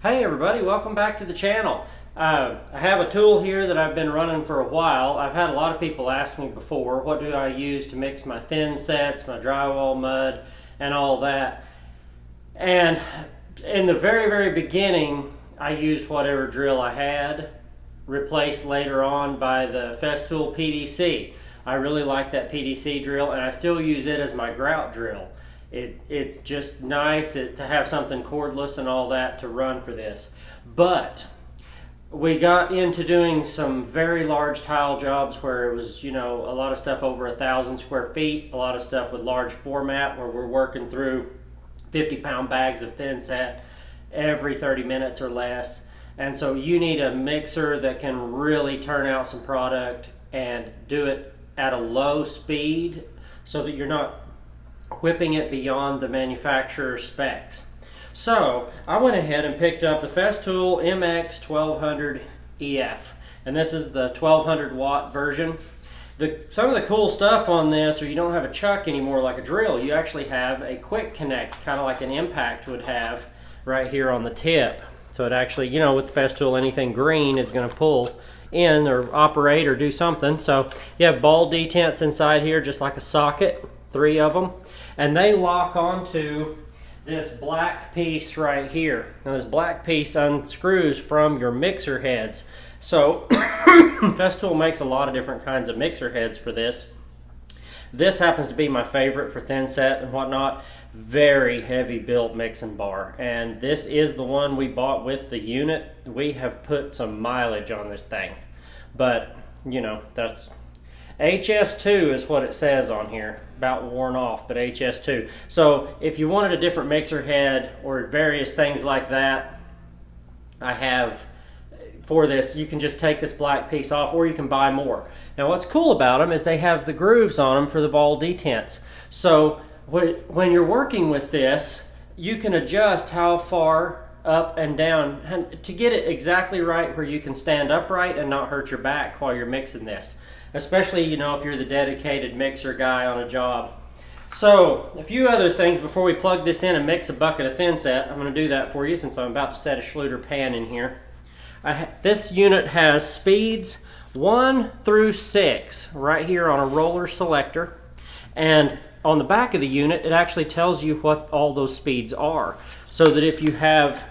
Hey everybody, welcome back to the channel. I have a tool here that I've been running for a while. I've had a lot of people ask me before, what do I use to mix my thin sets, my drywall mud, and all that. And in the very beginning, I used whatever drill I had, replaced later on by the Festool PDC. I really like that PDC drill, and I still use it as my grout drill. It's just nice to have something cordless and all that to run for this. But we got into doing some very large tile jobs where it was, a lot of stuff over 1,000 square feet, a lot of stuff with large format where we're working through 50-pound bags of Thinset every 30 minutes or less. And so you need a mixer that can really turn out some product and do it at a low speed so that you're not whipping it beyond the manufacturer's specs. So I went ahead and picked up the Festool MX 1200 EF, and this is the 1200 watt version. Some of the cool stuff on this, you don't have a chuck anymore like a drill. You actually have a quick connect, kind of like an impact would have right here on the tip. So it actually, with the Festool, anything green is going to pull in or operate or do something. So you have ball detents inside here, just like a socket, 3 of them. And they lock onto this black piece right here. Now this black piece unscrews from your mixer heads. So Festool makes a lot of different kinds of mixer heads for this. This happens to be my favorite for Thinset and whatnot. Very heavy built mixing bar. And this is the one we bought with the unit. We have put some mileage on this thing. But, that's HS2 is what it says on here. About worn off, but HS2. So if you wanted a different mixer head or various things like that, I have for this. You can just take this black piece off, or you can buy more. Now what's cool about them is they have the grooves on them for the ball detents. So when you're working with this, you can adjust how far up and down to get it exactly right where you can stand upright and not hurt your back while you're mixing this. Especially, if you're the dedicated mixer guy on a job. So, a few other things before we plug this in and mix a bucket of Thinset. I'm going to do that for you since I'm about to set a Schluter pan in here. This unit has speeds 1 through 6 right here on a roller selector. And on the back of the unit, it actually tells you what all those speeds are. So that if you have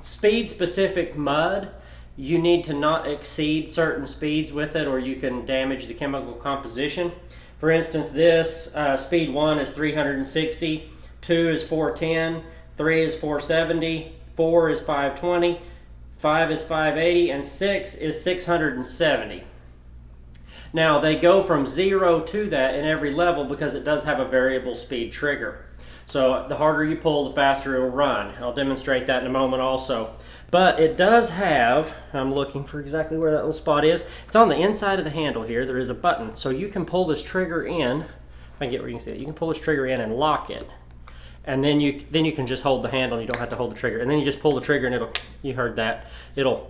speed-specific mud, you need to not exceed certain speeds with it or you can damage the chemical composition. For instance, this speed 1 is 360, 2 is 410, 3 is 470, 4 is 520, 5 is 580, and 6 is 670. Now they go from 0 to that in every level because it does have a variable speed trigger. So the harder you pull, the faster it will run. I'll demonstrate that in a moment also. But it does have, I'm looking for exactly where that little spot is. It's on the inside of the handle here. There is a button. So you can pull this trigger in. If I can get where you can see it. You can pull this trigger in and lock it. And then you can just hold the handle and you don't have to hold the trigger. And then you just pull the trigger and you heard that. We'll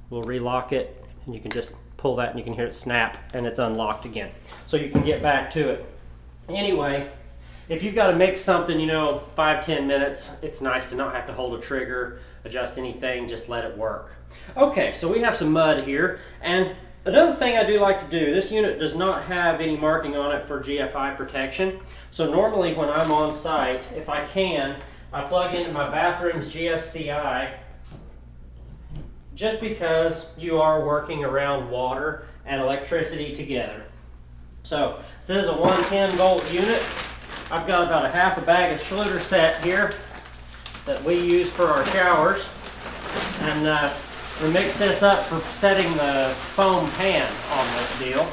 relock it and you can just pull that and you can hear it snap and it's unlocked again. So you can get back to it. Anyway, if you've got to mix something, 5-10 minutes, it's nice to not have to hold a trigger, adjust anything, just let it work. Okay, so we have some mud here, and another thing I do like to do, this unit does not have any marking on it for Gfi Protection. So normally when I'm on site, if I can, I plug into my bathroom's GFCI just because you are working around water and electricity together. So this is a 110 volt unit. I've got about a half a bag of Schluter Set here that we use for our showers, and we mix this up for setting the foam pan on this deal.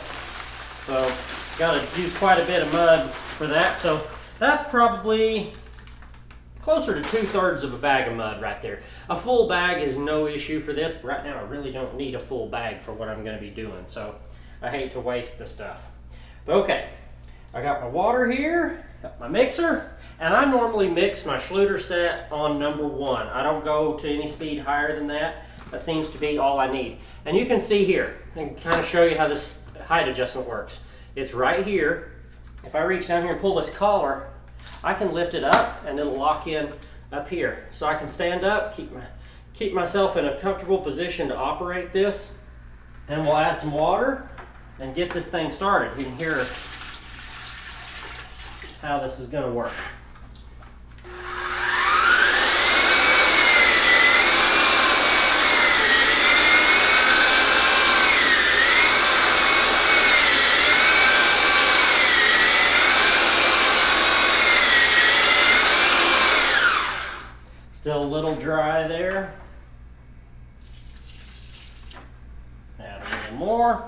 So got to use quite a bit of mud for that. So that's probably closer to 2/3 of a bag of mud right there. A full bag is no issue for this, but right now I really don't need a full bag for what I'm going to be doing. So I hate to waste the stuff. But okay, I got my water here, got my mixer, and I normally mix my Schluter Set on number 1. I don't go to any speed higher than that. That seems to be all I need. And you can see here, I can kind of show you how this height adjustment works. It's right here. If I reach down here and pull this collar, I can lift it up and it'll lock in up here, so I can stand up, keep myself in a comfortable position to operate this. And we'll add some water and get this thing started. You can hear how this is going to work. Still a little dry there. Add a little more.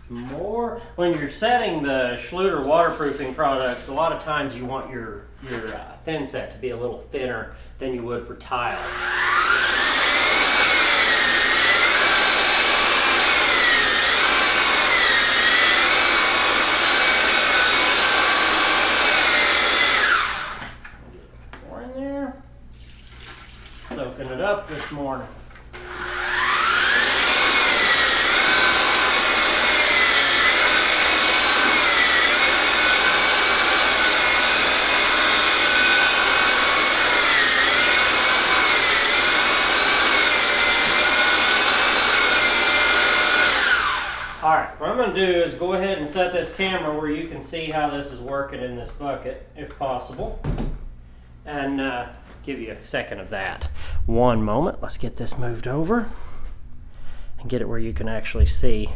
More. When you're setting the Schluter waterproofing products, a lot of times you want your Thinset to be a little thinner than you would for tile. Soaking it up this morning. Alright, what I'm going to do is go ahead and set this camera where you can see how this is working in this bucket, if possible. And give you a second of that. One moment, let's get this moved over and get it where you can actually see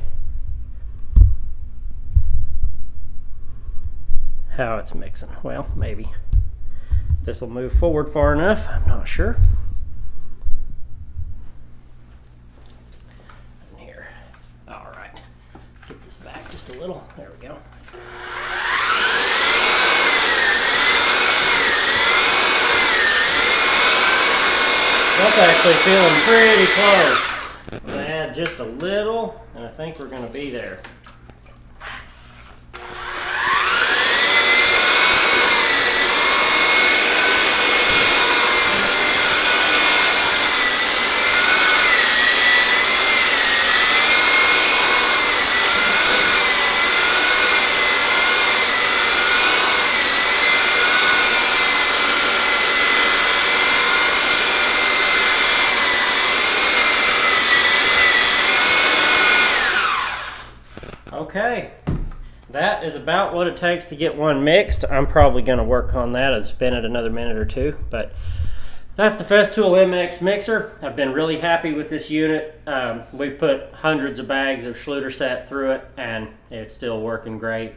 how it's mixing. Well, maybe this will move forward far enough, I'm not sure. And here, all right, get this back just a little, there we go. That's actually feeling pretty close. I'm going to add just a little, and I think we're going to be there. Okay, that is about what it takes to get one mixed. I'm probably going to work on that and spin it another minute or two, but that's the Festool MX mixer. I've been really happy with this unit. We put hundreds of bags of Schluter Set through it, and it's still working great.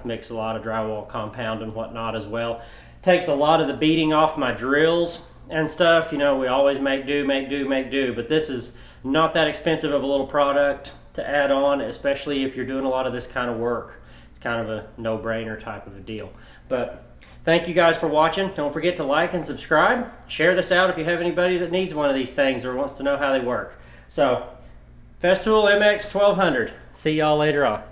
Mix a lot of drywall compound and whatnot as well. Takes a lot of the beating off my drills and stuff. You know, we always make do, but this is not that expensive of a little product to add on, especially if you're doing a lot of this kind of work. It's kind of a no-brainer type of a deal. But thank you guys for watching. Don't forget to like and subscribe. Share this out if you have anybody that needs one of these things or wants to know how they work. So, Festool MX 1200. See y'all later on.